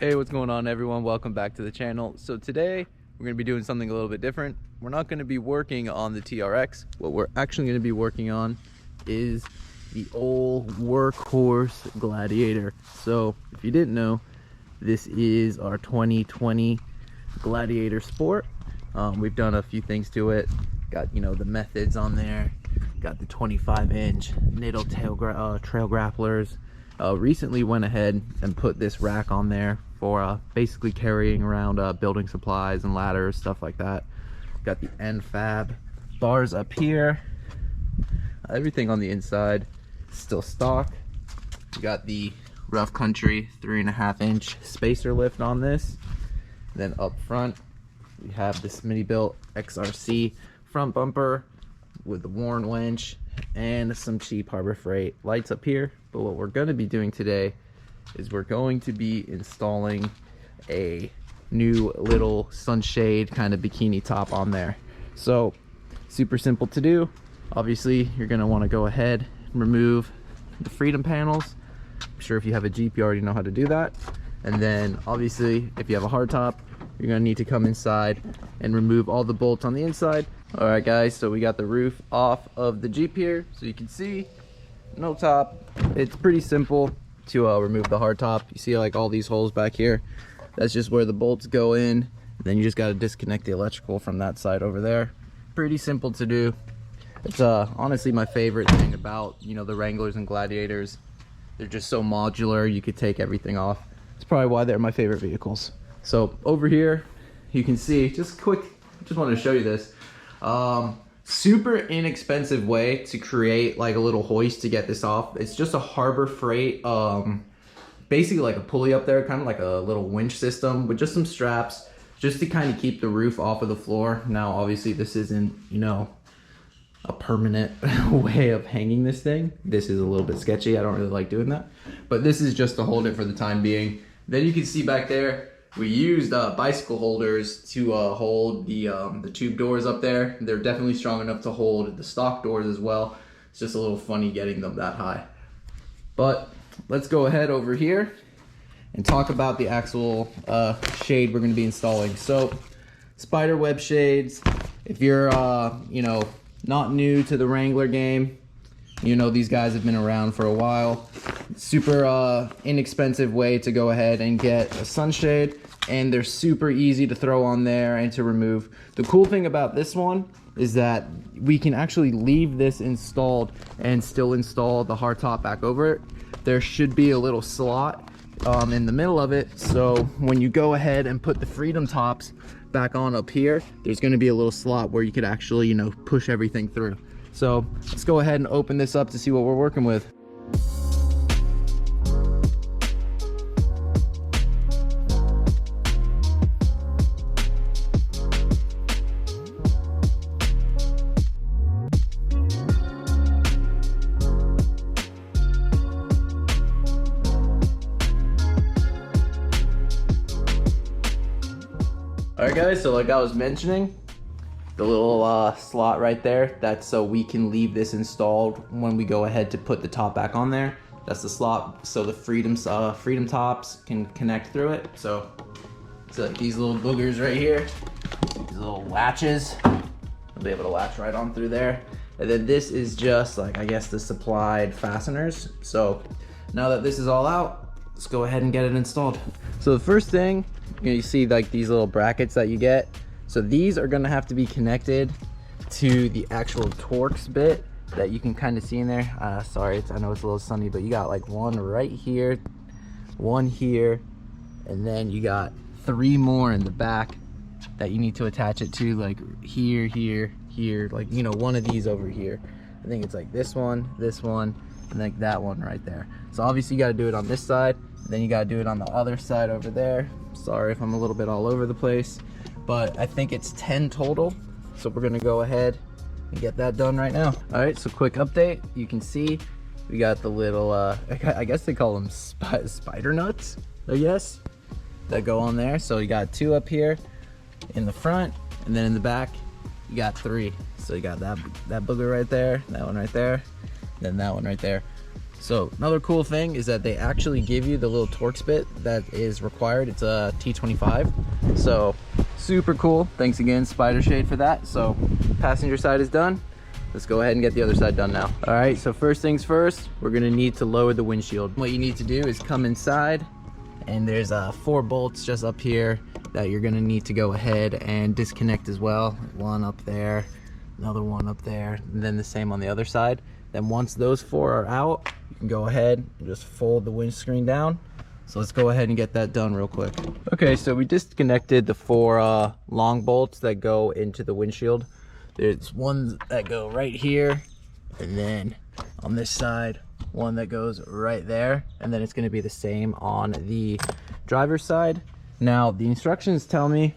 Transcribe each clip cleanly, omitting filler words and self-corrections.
Hey, what's going on everyone? Welcome back to the channel. So today we're going to be doing something a little bit different. We're not going to be working on the TRX. What we're actually going to be working on is the old workhorse Gladiator. So if you didn't know, this is our 2020 Gladiator Sport. We've done a few things to it. Got, you know, the methods on there. Got the 25-inch Niddle trail grapplers. Recently went ahead and put this rack on there for basically carrying around building supplies and ladders, stuff like that. Got the end fab bars up here. Everything on the inside still stock. We got the Rough Country 3.5-inch spacer lift on this. Then up front we have this mini built XRC front bumper with the Warren winch and some cheap Harbor Freight lights up here. But what we're going to be doing today is we're going to be installing a new little sunshade kind of bikini top on there. So super simple to do. Obviously you're going to want to go ahead and remove the freedom panels. I'm sure if you have a Jeep you already know how to do that. And then obviously if you have a hardtop, you're going to need to come inside and remove all the bolts on the inside. All right guys, so we got the roof off of the Jeep here, so you can see no top. It's pretty simple to remove the hard top. You see like all these holes back here, that's just where the bolts go in, and then you just got to disconnect the electrical from that side over there. Pretty simple to do. It's honestly my favorite thing about, you know, the Wranglers and Gladiators. They're just so modular, you could take everything off. It's probably why they're my favorite vehicles. So over here you can see, just wanted to show you this. Super inexpensive way to create like a little hoist to get this off. It's just a Harbor Freight, basically like a pulley up there, kind of like a little winch system with just some straps, just to kind of keep the roof off of the floor. Now obviously this isn't, you know, a permanent way of hanging this thing. This is a little bit sketchy. I don't really like doing that, but this is just to hold it for the time being. Then you can see back there, we used bicycle holders to hold the tube doors up there. They're definitely strong enough to hold the stock doors as well. It's just a little funny getting them that high. But let's go ahead over here and talk about the actual shade we're going to be installing. So spider web shades, if you're you know, not new to the Wrangler game, you know these guys have been around for a while. Super inexpensive way to go ahead and get a sunshade, and they're super easy to throw on there and to remove. The cool thing about this one is that we can actually leave this installed and still install the hardtop back over it. There should be a little slot in the middle of it, so when you go ahead and put the freedom tops back on up here, there's going to be a little slot where you could actually, you know, push everything through. So let's go ahead and open this up to see what we're working with. All right guys, so like I was mentioning, the little slot right there, that's so we can leave this installed when we go ahead to put the top back on there. That's the slot so the freedom tops can connect through it. So like these little boogers right here, these little latches, I'll be able to latch right on through there. And then this is just like, I guess, the supplied fasteners. So now that this is all out, let's go ahead and get it installed. So the first thing, you see like these little brackets that you get. So these are gonna have to be connected to the actual Torx bit that you can kind of see in there. Sorry, I know it's a little sunny, but you got like one right here, one here, and then you got 3 more in the back that you need to attach it to, like here, here, here, like, you know, one of these over here. I think it's like this one, and like that one right there. So obviously you gotta do it on this side, then you gotta do it on the other side over there. Sorry if I'm a little bit all over the place, but I think it's 10 total. So we're gonna go ahead and get that done right now. All right, so quick update. You can see we got the little, I guess they call them spider nuts, I guess, that go on there. So you got 2 up here in the front, and then in the back, you got 3. So you got that booger right there, that one right there, then that one right there. So another cool thing is that they actually give you the little Torx bit that is required. It's a T25, so super cool. Thanks again, Sunshade, for that. So passenger side is done. Let's go ahead and get the other side done now. All right, so first things first, we're gonna need to lower the windshield. What you need to do is come inside, and there's 4 bolts just up here that you're gonna need to go ahead and disconnect as well. One up there, another one up there, and then the same on the other side. Then once those 4 are out, you can go ahead and just fold the windscreen down. So let's go ahead and get that done real quick. Okay, so we disconnected the 4 long bolts that go into the windshield. There's ones that go right here, and then on this side, one that goes right there, and then it's gonna be the same on the driver's side. Now, the instructions tell me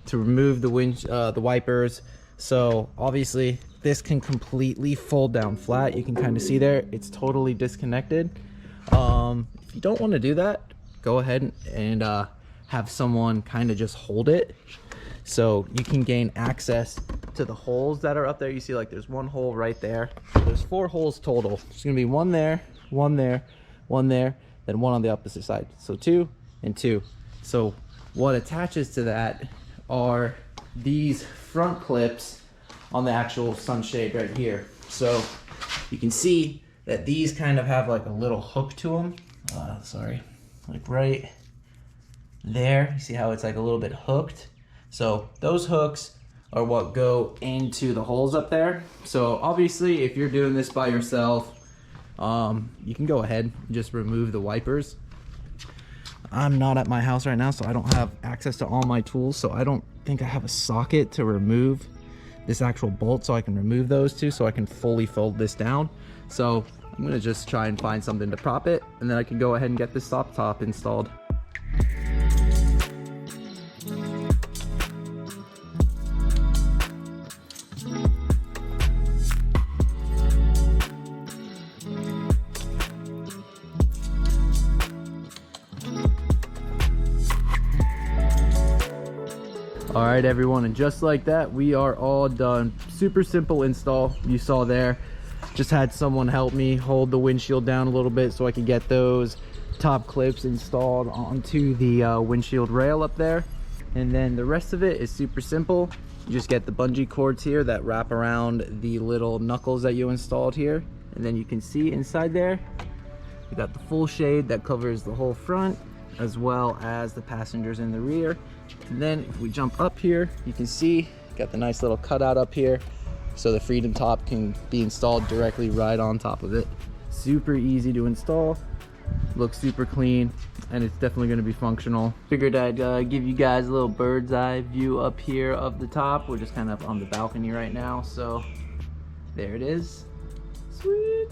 to remove the wipers. So obviously this can completely fold down flat. You can kind of see there, it's totally disconnected. If you don't want to do that, go ahead and have someone kind of just hold it, so you can gain access to the holes that are up there. You see, like, there's 1 hole right there. There's 4 holes total. There's gonna be 1 there, 1 there, 1 there, then 1 on the opposite side. So 2 and 2. So what attaches to that are these front clips on the actual sunshade right here. So you can see that these kind of have like a little hook to them. Like right there. You see how it's like a little bit hooked? So those hooks are what go into the holes up there. So obviously, if you're doing this by yourself, you can go ahead and just remove the wipers. I'm not at my house right now, so I don't have access to all my tools, so I don't think I have a socket to remove this actual bolt, so I can remove those 2 so I can fully fold this down. So I'm gonna just try and find something to prop it, and then I can go ahead and get this stop top installed. All right, everyone, and just like that, we are all done. Super simple install. You saw there, just had someone help me hold the windshield down a little bit so I could get those top clips installed onto the windshield rail up there. And then the rest of it is super simple. You just get the bungee cords here that wrap around the little knuckles that you installed here, and then you can see inside there you got the full shade that covers the whole front as well as the passengers in the rear. And then if we jump up here, you can see got the nice little cutout up here, so the Freedom top can be installed directly right on top of it. Super easy to install, looks super clean, and it's definitely going to be functional. Figured I'd give you guys a little bird's eye view up here of the top. We're just kind of on the balcony right now, so there it is. Sweet.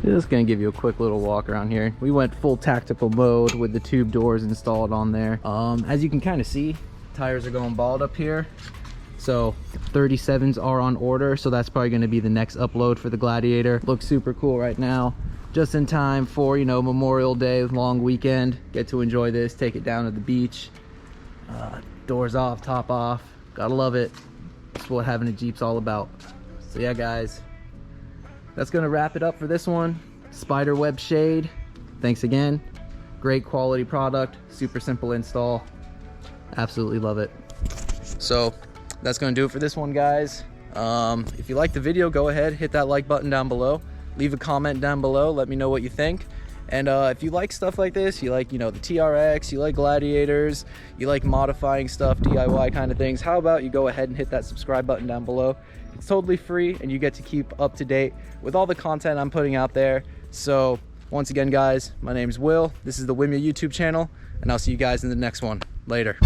Just gonna give you a quick little walk around here. We went full tactical mode with the tube doors installed on there. As you can kind of see, tires are going bald up here. So 37s are on order, so that's probably gonna be the next upload for the Gladiator. Looks super cool right now. Just in time for, you know, Memorial Day, long weekend. Get to enjoy this, take it down to the beach. Doors off, top off. Gotta love it. That's what having a Jeep's all about. So yeah, guys, that's gonna wrap it up for this one. Spider web shade, thanks again. Great quality product, super simple install. Absolutely love it. So that's gonna do it for this one, guys. If you like the video, go ahead, hit that like button down below. Leave a comment down below, let me know what you think. And if you like stuff like this, you like, you know, the TRX, you like Gladiators, you like modifying stuff, DIY kind of things, how about you go ahead and hit that subscribe button down below. It's totally free, and you get to keep up to date with all the content I'm putting out there. So once again, guys, my name is Will. This is the Wimya YouTube channel, and I'll see you guys in the next one. Later.